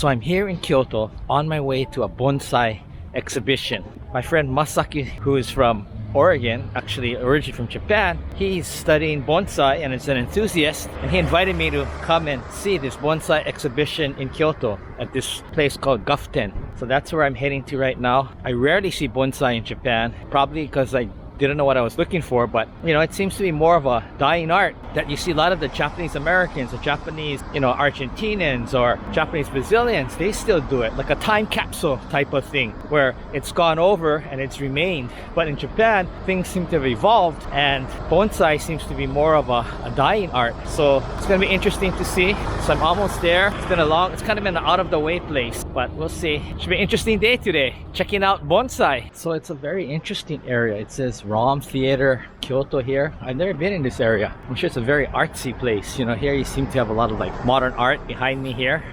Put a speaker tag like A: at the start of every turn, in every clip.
A: So I'm here in Kyoto on my way to a bonsai exhibition. My friend Masaki, who is from Oregon, actually originally from Japan, he's studying bonsai and is an enthusiast, and he invited me to come and see this bonsai exhibition in Kyoto at this place called Gafu-ten. So that's where I'm heading to right now. I rarely see bonsai in Japan, probably because I didn't know what I was looking for, but you know, it seems to be more of a dying art that you see a lot of the Japanese Americans, the Japanese, you know, Argentinians or Japanese Brazilians, they still do it like a time capsule type of thing where it's gone over and it's remained. But in Japan, things seem to have evolved and bonsai seems to be more of a dying art. So it's going to be interesting to see. So I'm almost there. It's kind of been an out of the way place, but we'll see. It should be an interesting day today, checking out bonsai. So it's a very interesting area. It says Rom Theater, Kyoto here. I've never been in this area. I'm sure it's a very artsy place. You know, here you seem to have a lot of like modern art behind me here.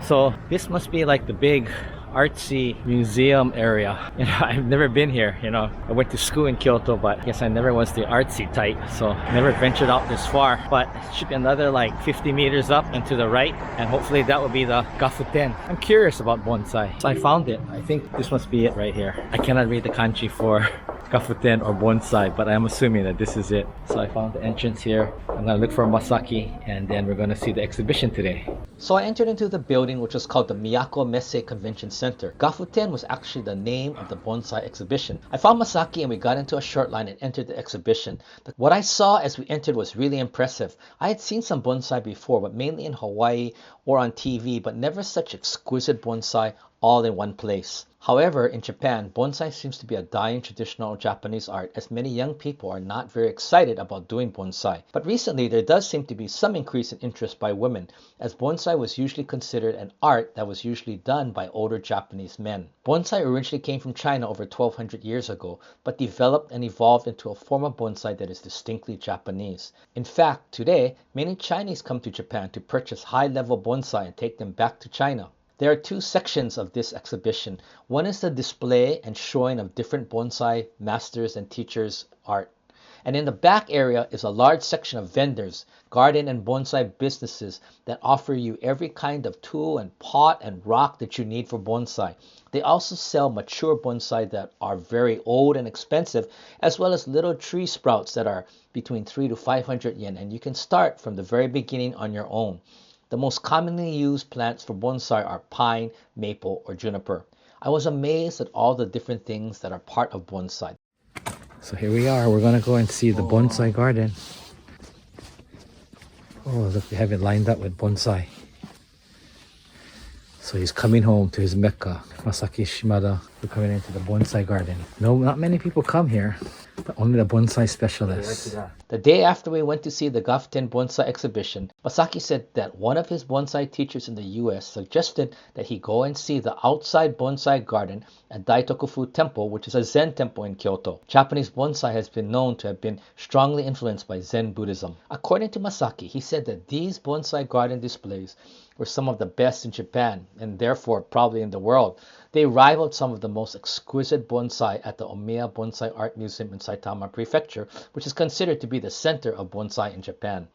A: So this must be like the big artsy museum area. You know, I've never been here. You know, I went to school in Kyoto, but I guess I never was the artsy type, so I never ventured out this far. But it should be another like 50 meters up and to the right, and hopefully that will be the Gafu-ten. I'm curious about bonsai, so I found it. I think this must be it right here. I cannot read the kanji for Gafu-ten or bonsai, but I'm assuming that this is it. So I found the entrance here. I'm gonna look for Masaki, and then we're gonna see the exhibition today. So I entered into the building, which was called the Miyako Messe Convention Center. Gafu-ten was actually the name of the bonsai exhibition. I found Masaki and we got into a short line and entered the exhibition. What I saw as we entered was really impressive. I had seen some bonsai before, but mainly in Hawaii or on TV, but never such exquisite bonsai all in one place. However, in Japan, bonsai seems to be a dying traditional Japanese art, as many young people are not very excited about doing bonsai. But recently, there does seem to be some increase in interest by women, as bonsai was usually considered an art that was usually done by older Japanese men. Bonsai originally came from China over 1200 years ago, but developed and evolved into a form of bonsai that is distinctly Japanese. In fact, today, many Chinese come to Japan to purchase high-level bonsai and take them back to China. There are two sections of this exhibition. One is the display and showing of different bonsai masters and teachers' art. And in the back area is a large section of vendors, garden and bonsai businesses that offer you every kind of tool and pot and rock that you need for bonsai. They also sell mature bonsai that are very old and expensive, as well as little tree sprouts that are between 300 to 500 yen, and you can start from the very beginning on your own. The most commonly used plants for bonsai are pine, maple, or juniper. I was amazed at all the different things that are part of bonsai. So here we are. We're going to go and see the bonsai garden. Oh, look, they have it lined up with bonsai. So he's coming home to his Mecca. Masaki Shimada, we're coming into the bonsai garden. No, not many people come here, but only the bonsai specialists. The day after we went to see the Gafu-ten Bonsai Exhibition, Masaki said that one of his bonsai teachers in the US suggested that he go and see the outside bonsai garden at Daitokufu Temple, which is a Zen temple in Kyoto. Japanese bonsai has been known to have been strongly influenced by Zen Buddhism. According to Masaki, he said that these bonsai garden displays were some of the best in Japan, and therefore probably in the world. They rivaled some of the most exquisite bonsai at the Omiya Bonsai Art Museum in Saitama Prefecture, which is considered to be the center of bonsai in Japan.